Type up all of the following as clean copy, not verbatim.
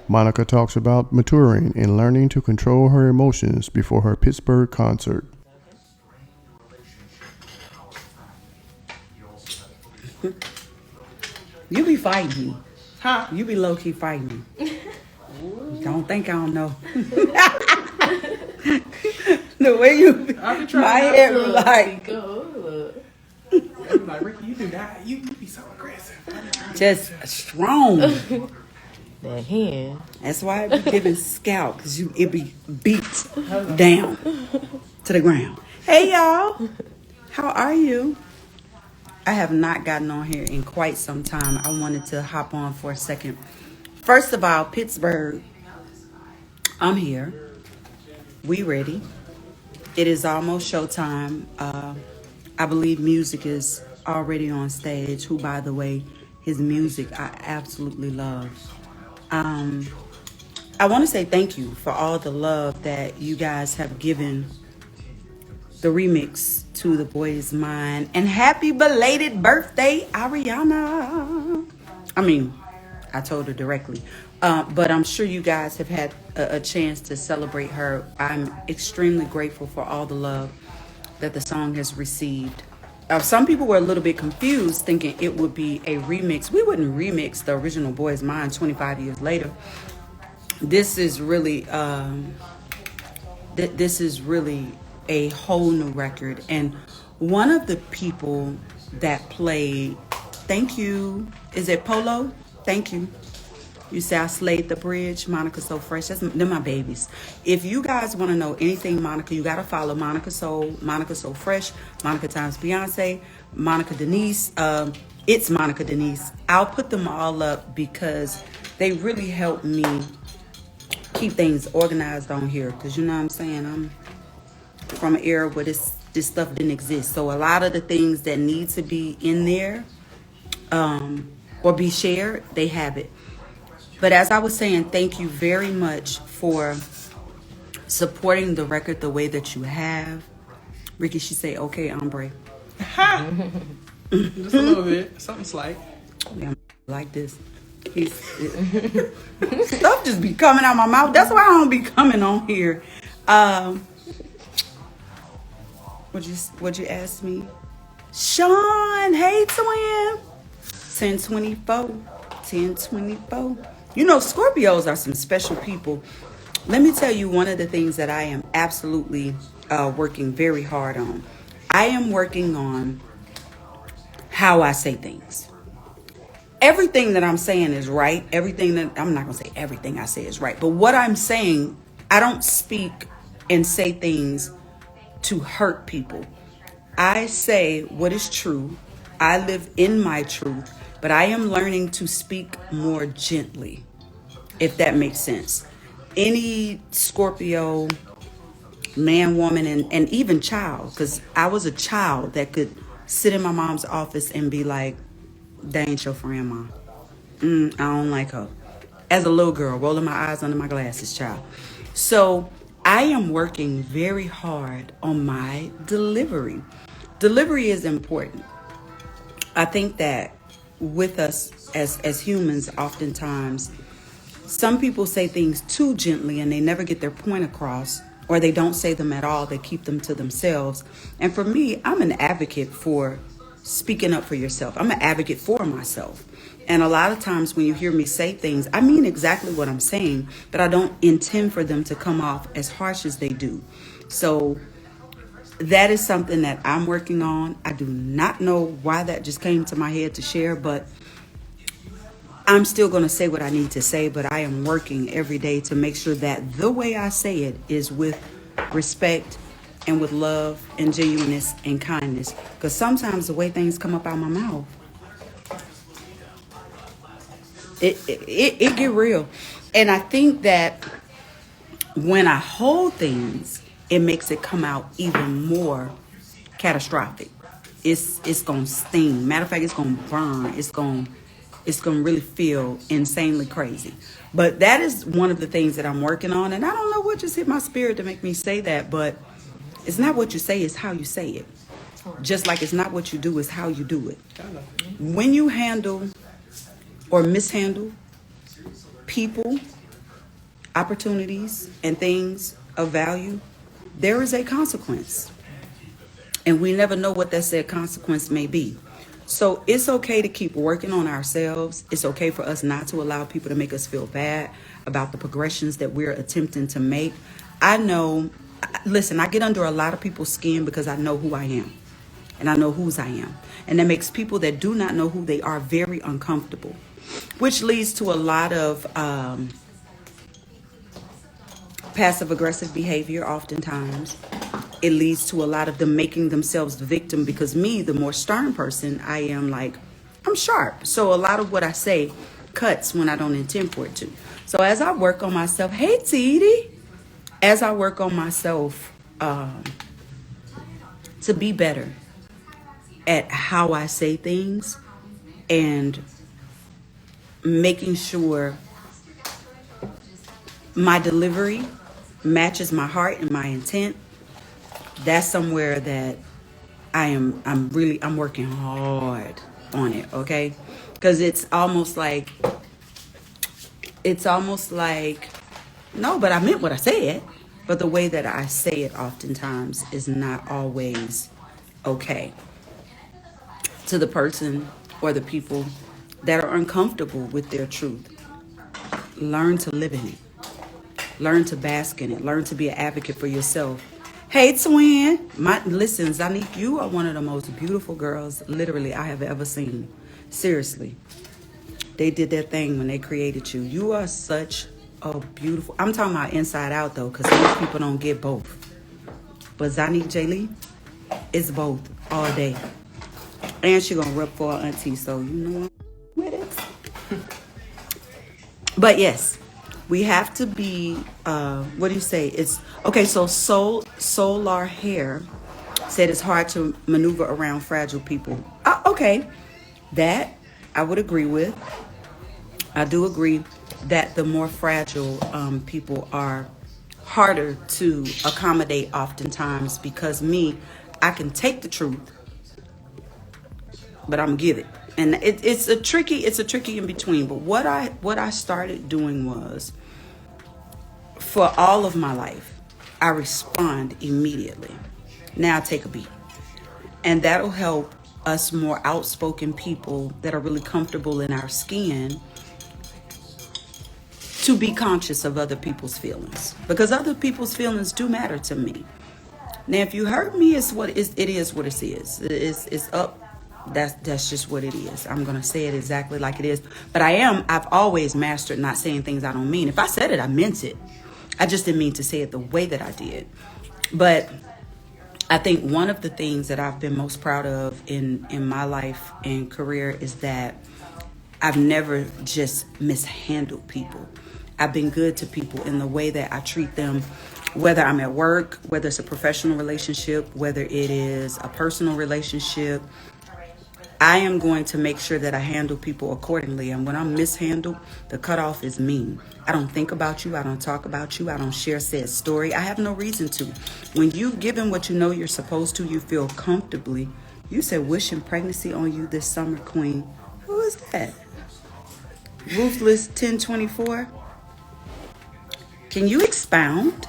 Monica talks about maturing and learning to control her emotions before her Pittsburgh concert. You be fighting me. Huh? You be low-key fighting me. Don't think I don't know. The way you be, my head was like... Like, Ricky, you do that. You be so aggressive. Just strong. That hand. That's why it be giving scalp, because it be beat down to the ground. Hey, y'all. How are you? I have not gotten on here in quite some time. I wanted to hop on for a second. First of all, Pittsburgh, I'm here. We ready. It is almost showtime. I believe music is already on stage, who, by the way, his music I absolutely love. I want to say thank you for all the love that you guys have given the remix to The Boy Is Mine. And happy belated birthday, Ariana. I mean, I told her directly. But I'm sure you guys have had a chance to celebrate her. I'm extremely grateful for all the love that the song has received. Some people were a little bit confused, thinking it would be a remix. We wouldn't remix the original Boy Is Mine 25 years later. This is really a whole new record. And one of the people that played, thank you, is it Polo? Thank you. You say I slayed the bridge. Monica So Fresh. They're my babies. If you guys want to know anything Monica, you got to follow Monica So Fresh, Monica times Beyonce, Monica Denise. It's Monica Denise. I'll put them all up because they really help me keep things organized on here. Because you know what I'm saying? I'm from an era where this stuff didn't exist. So a lot of the things that need to be in there or be shared, they have it. But as I was saying, thank you very much for supporting the record the way that you have. Ricky, she say, okay, hombre. Just a little bit. Something slight. Yeah, like this. Stuff just be coming out my mouth. That's why I don't be coming on here. What'd you ask me? Sean, hey twin. 1024. You know, Scorpios are some special people. Let me tell you one of the things that I am absolutely working very hard on. I am working on how I say things. Everything that I'm saying is right. I'm not going to say everything I say is right. But what I'm saying, I don't speak and say things to hurt people. I say what is true. I live in my truth. But I am learning to speak more gently, if that makes sense. Any Scorpio, man, woman, and even child, because I was a child that could sit in my mom's office and be like, that ain't your friend, Mom. I don't like her. As a little girl, rolling my eyes under my glasses, child. So I am working very hard on my delivery. Delivery is important. I think that with us as humans, oftentimes, some people say things too gently and they never get their point across, or they don't say them at all. They keep them to themselves. And for me, I'm an advocate for speaking up for yourself. I'm an advocate for myself. And a lot of times when you hear me say things, I mean exactly what I'm saying, but I don't intend for them to come off as harsh as they do. So that is something that I'm working on. I do not know why that just came to my head to share, but I'm still going to say what I need to say, but I am working every day to make sure that the way I say it is with respect and with love and genuineness and kindness. Because sometimes the way things come up out of my mouth, it get real. And I think that when I hold things, it makes it come out even more catastrophic. It's gonna sting. Matter of fact, it's gonna burn. It's gonna really feel insanely crazy. But that is one of the things that I'm working on, and I don't know what just hit my spirit to make me say that, but it's not what you say, it's how you say it. Just like it's not what you do, it's how you do it. When you handle or mishandle people opportunities and things of value, there is a consequence. And we never know what that said consequence may be. So it's okay to keep working on ourselves. It's okay for us not to allow people to make us feel bad about the progressions that we're attempting to make. I know, listen, I get under a lot of people's skin because I know who I am. And I know whose I am. And that makes people that do not know who they are very uncomfortable, which leads to a lot of passive aggressive behavior oftentimes. It leads to a lot of them making themselves the victim, because me, the more stern person, I am like, I'm sharp. So a lot of what I say cuts when I don't intend for it to. So as I work on myself, hey, Testy, as I work on myself to be better at how I say things and making sure my delivery matches my heart and my intent, that's somewhere that I'm working hard on it, okay? Because it's almost like, no, but I meant what I said. But the way that I say it oftentimes is not always okay to the person or the people that are uncomfortable with their truth. Learn to live in it. Learn to bask in it. Learn to be an advocate for yourself. Hey, twin. Listen, Zanique, you are one of the most beautiful girls, literally, I have ever seen. Seriously. They did their thing when they created you. You are such a beautiful... I'm talking about inside out, though, because most people don't get both. But Zanique J. Lee, it's both all day. And she gonna rep for her auntie, so you know with it. But yes, we have to be, what do you say? It's, okay, so Solar Hair said it's hard to maneuver around fragile people. Okay, that I would agree with. I do agree that the more fragile people are harder to accommodate oftentimes, because I can take the truth, but I'm gonna give it. And it's a tricky in between. But what I started doing was, for all of my life, I respond immediately. Now take a beat. And that'll help us more outspoken people that are really comfortable in our skin to be conscious of other people's feelings. Because other people's feelings do matter to me. Now, if you hurt me, it is what it is. It's up. That's just what it is. I'm going to say it exactly like it is. But I've always mastered not saying things I don't mean. If I said it, I meant it. I just didn't mean to say it the way that I did. But I think one of the things that I've been most proud of in my life and career is that I've never just mishandled people. I've been good to people in the way that I treat them, whether I'm at work, whether it's a professional relationship, whether it is a personal relationship. I am going to make sure that I handle people accordingly. And when I'm mishandled, the cutoff is me. I don't think about you. I don't talk about you. I don't share said story. I have no reason to. When you've given what you know you're supposed to, you feel comfortably. You said wishing pregnancy on you this summer, queen. Who is that? Ruthless 1024. Can you expound?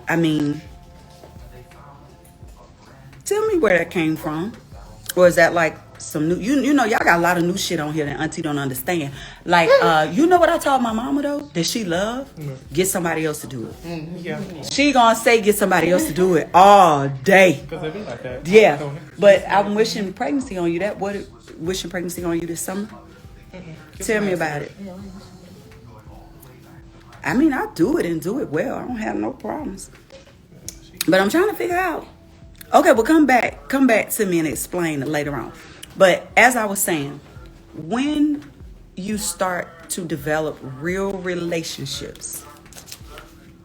I mean, tell me where that came from. Or is that like some new, you know, y'all got a lot of new shit on here that auntie don't understand. Like, you know what I told my mama though? That she love? Get somebody else to do it. Yeah. She gonna say get somebody else to do it all day. Because it be like that. Yeah. But I'm wishing pregnancy on you. Wishing pregnancy on you this summer? Tell me about it. I mean, I do it and do it well. I don't have no problems. But I'm trying to figure out. Okay, well, come back to me and explain it later on. But as I was saying, when you start to develop real relationships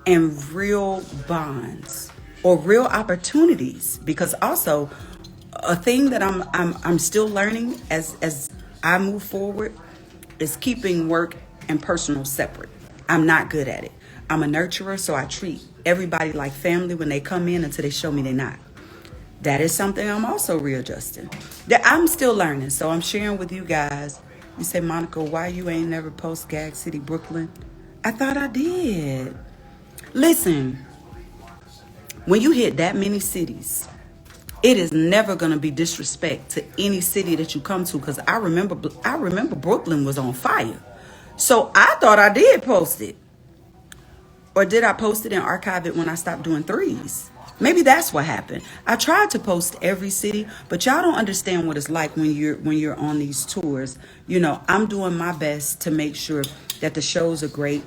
and real bonds or real opportunities, because also a thing that I'm still learning as I move forward is keeping work and personal separate. I'm not good at it. I'm a nurturer, so I treat everybody like family when they come in until they show me they're not. That is something I'm also readjusting. That I'm still learning, so I'm sharing with you guys. You say, Monica, why you ain't never post Gag City, Brooklyn? I thought I did. Listen, when you hit that many cities, it is never going to be disrespect to any city that you come to, because I remember Brooklyn was on fire. So I thought I did post it. Or did I post it and archive it when I stopped doing threes? Maybe that's what happened. I tried to post every city, but y'all don't understand what it's like when you're on these tours. You know, I'm doing my best to make sure that the shows are great.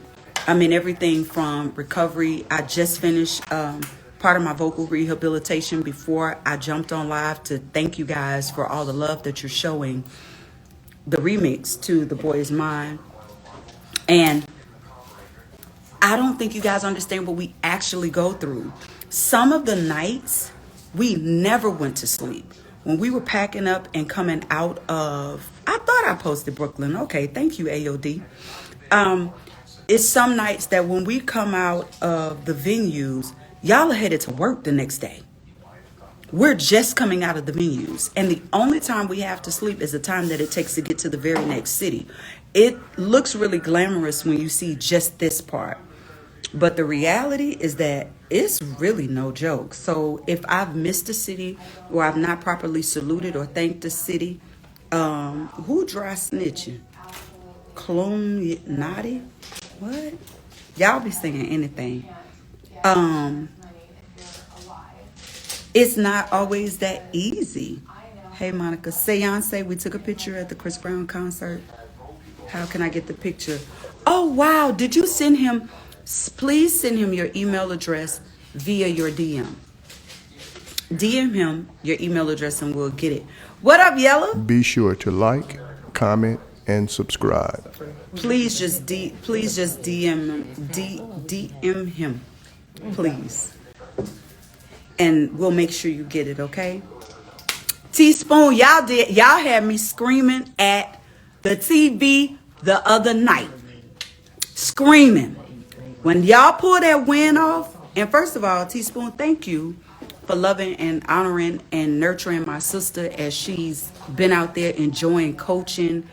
I mean, everything from recovery. I just finished part of my vocal rehabilitation before I jumped on live to thank you guys for all the love that you're showing the remix to The Boy Is Mine. And I don't think you guys understand what we actually go through. Some of the nights, we never went to sleep. When we were packing up and coming out of, I thought I posted Brooklyn. Okay, thank you, AOD. It's some nights that when we come out of the venues, y'all are headed to work the next day. We're just coming out of the venues. And the only time we have to sleep is the time that it takes to get to the very next city. It looks really glamorous when you see just this part. But the reality is that it's really no joke. So if I've missed a city or I've not properly saluted or thanked the city, who dry snitching? Clone Naughty? What? Y'all be singing anything. It's not always that easy. Hey, Monica. Seance, we took a picture at the Chris Brown concert. How can I get the picture? Oh, wow. Did you send him? Please send him your email address via your DM. DM him your email address and we'll get it. What up, Yella? Be sure to like, comment, and subscribe. Please just DM him, please. And we'll make sure you get it, okay? Teaspoon, y'all had me screaming at the TV the other night. Screaming. When y'all pull that win off, and first of all, Teaspoon, thank you for loving and honoring and nurturing my sister as she's been out there enjoying coaching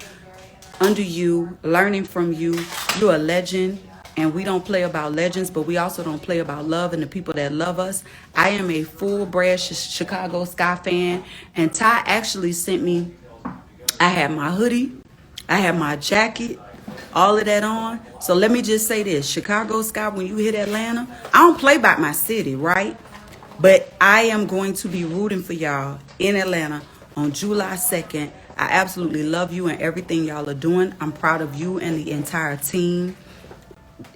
under you, learning from you. You're a legend, and we don't play about legends, but we also don't play about love and the people that love us. I am a full-bred Chicago Sky fan, and Ty actually sent me, I had my hoodie, I had my jacket, all of that on. So let me just say this, Chicago Sky, when you hit Atlanta, I don't play about my city, right? But I am going to be rooting for y'all in Atlanta on July 2nd. I absolutely love you and everything y'all are doing. I'm proud of you and the entire team.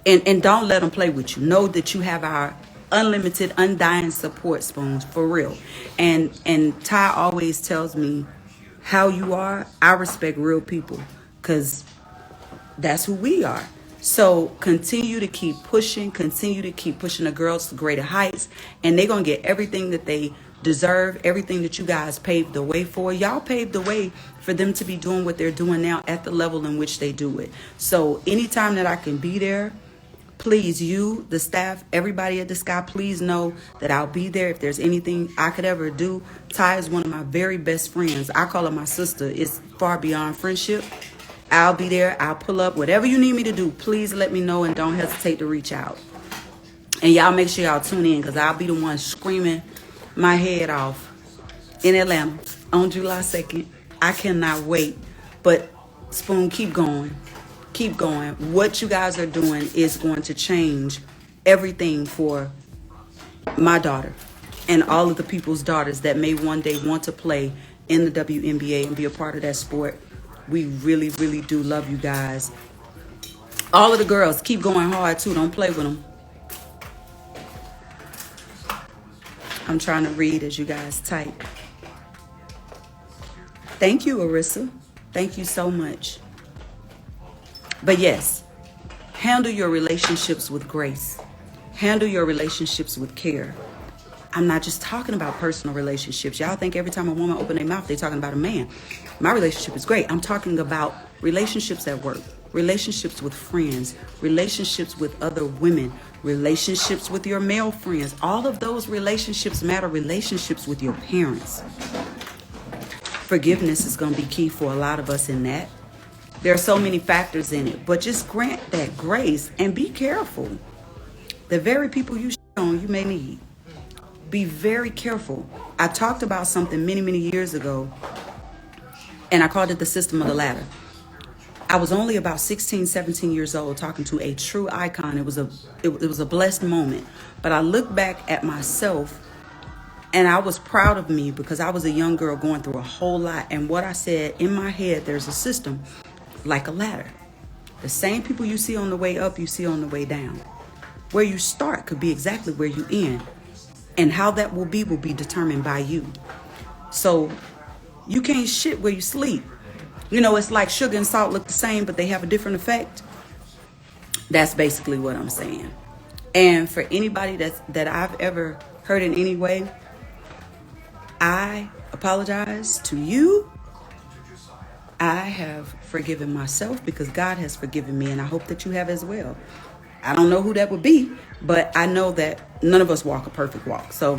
And don't let them play with you. Know that you have our unlimited, undying support, Spoons, for real. And Ty always tells me how you are. I respect real people because that's who we are. So continue to keep pushing. Continue to keep pushing the girls to greater heights. And they're going to get everything that they deserve, everything that you guys paved the way for. Y'all paved the way for them to be doing what they're doing now at the level in which they do it. So anytime that I can be there, please, you, the staff, everybody at the Sky, please know that I'll be there if there's anything I could ever do. Ty is one of my very best friends. I call her my sister. It's far beyond friendship. I'll be there. I'll pull up. Whatever you need me to do, please let me know and don't hesitate to reach out. And y'all make sure y'all tune in because I'll be the one screaming my head off in Atlanta on July 2nd. I cannot wait. But Spoon, keep going. Keep going. What you guys are doing is going to change everything for my daughter and all of the people's daughters that may one day want to play in the WNBA and be a part of that sport. We really, really do love you guys. All of the girls, keep going hard too. Don't play with them. I'm trying to read as you guys type. Thank you, Arissa. Thank you so much. But yes, handle your relationships with grace. Handle your relationships with care. I'm not just talking about personal relationships. Y'all think every time a woman opens their mouth, they're talking about a man. My relationship is great. I'm talking about relationships at work, relationships with friends, relationships with other women, relationships with your male friends. All of those relationships matter. Relationships with your parents. Forgiveness is going to be key for a lot of us in that. There are so many factors in it, but just grant that grace and be careful. The very people you shit on, you may need. Be very careful. I talked about something many, many years ago, and I called it the system of the ladder. I was only about 16, 17 years old talking to a true icon. It was a blessed moment. But I look back at myself and I was proud of me because I was a young girl going through a whole lot. And what I said in my head, there's a system like a ladder. The same people you see on the way up, you see on the way down. Where you start could be exactly where you end. And how that will be determined by you. So you can't shit where you sleep. You know, it's like sugar and salt look the same, but they have a different effect. That's basically what I'm saying. And for anybody that I've ever hurt in any way, I apologize to you. I have forgiven myself because God has forgiven me, and I hope that you have as well. I don't know who that would be, but I know that none of us walk a perfect walk. So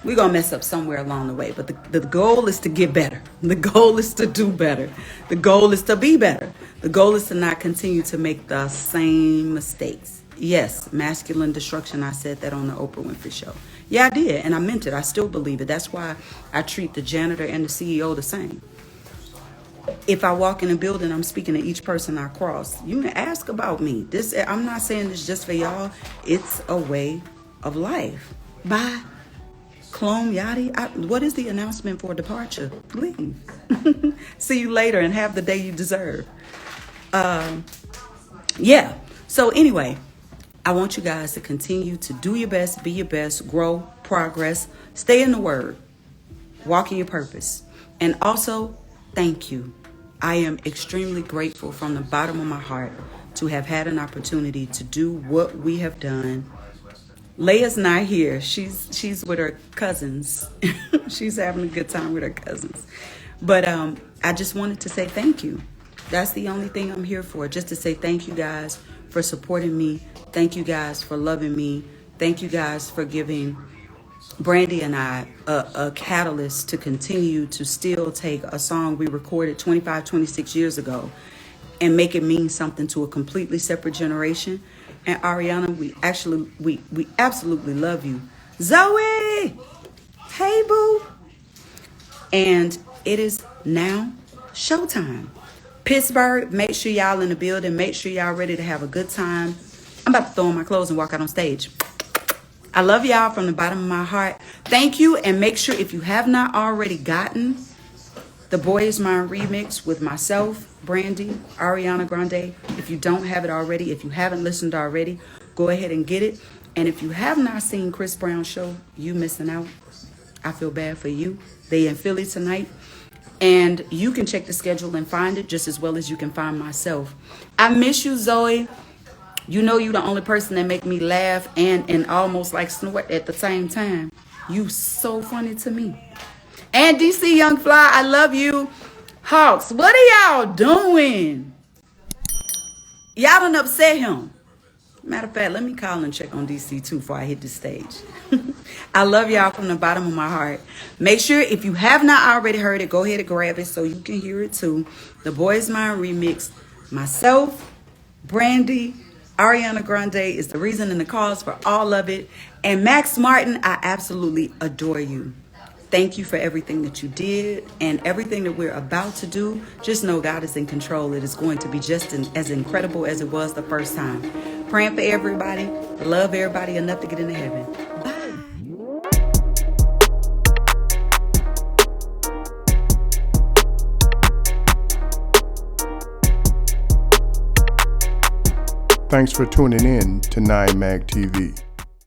we're going to mess up somewhere along the way. But the goal is to get better. The goal is to do better. The goal is to be better. The goal is to not continue to make the same mistakes. Yes, masculine destruction. I said that on the Oprah Winfrey Show. Yeah, I did. And I meant it. I still believe it. That's why I treat the janitor and the CEO the same. If I walk in a building, I'm speaking to each person I cross. You can ask about me. I'm not saying this just for y'all. It's a way of life. Bye. Clone Yachty. What is the announcement for departure? Leave. See you later and have the day you deserve. Yeah. So anyway, I want you guys to continue to do your best, be your best, grow, progress, stay in the word, walk in your purpose. And also, thank you. I am extremely grateful from the bottom of my heart to have had an opportunity to do what we have done. Leia's not here. She's with her cousins. She's having a good time with her cousins. But I just wanted to say thank you. That's the only thing I'm here for, just to say thank you guys for supporting me. Thank you guys for loving me. Thank you guys for giving Brandy and I a catalyst to continue to still take a song we recorded 25, 26 years ago and make it mean something to a completely separate generation. And Ariana, we absolutely love you. Zoe! Hey, boo! And it is now showtime. Pittsburgh, make sure y'all in the building. Make sure y'all ready to have a good time. I'm about to throw on my clothes and walk out on stage. I love y'all from the bottom of my heart. Thank you. And make sure if you have not already gotten the Boy Is Mine remix with myself, Brandy, Arianagrande. If you don't have it already, if you haven't listened already, go ahead and get it. And if you have not seen Chris Brown's show, you missing out. I feel bad for you. They in Philly tonight. And you can check the schedule and find it just as well as you can find myself. I miss you, Zoe. You know you the only person that make me laugh and almost like snort at the same time. You so funny to me. And DC Young Fly, I love you. Hawks, what are y'all doing? Y'all done upset him. Matter of fact, let me call and check on DC too before I hit the stage. I love y'all from the bottom of my heart. Make sure if you have not already heard it, go ahead and grab it so you can hear it too. The Boy Is Mine remix. Myself, Brandy, Arianagrande is the reason and the cause for all of it. And Max Martin, I absolutely adore you. Thank you for everything that you did and everything that we're about to do. Just know God is in control. It is going to be just as incredible as it was the first time. Praying for everybody. Love everybody enough to get into heaven. Bye. Thanks for tuning in to 9 Mag TV.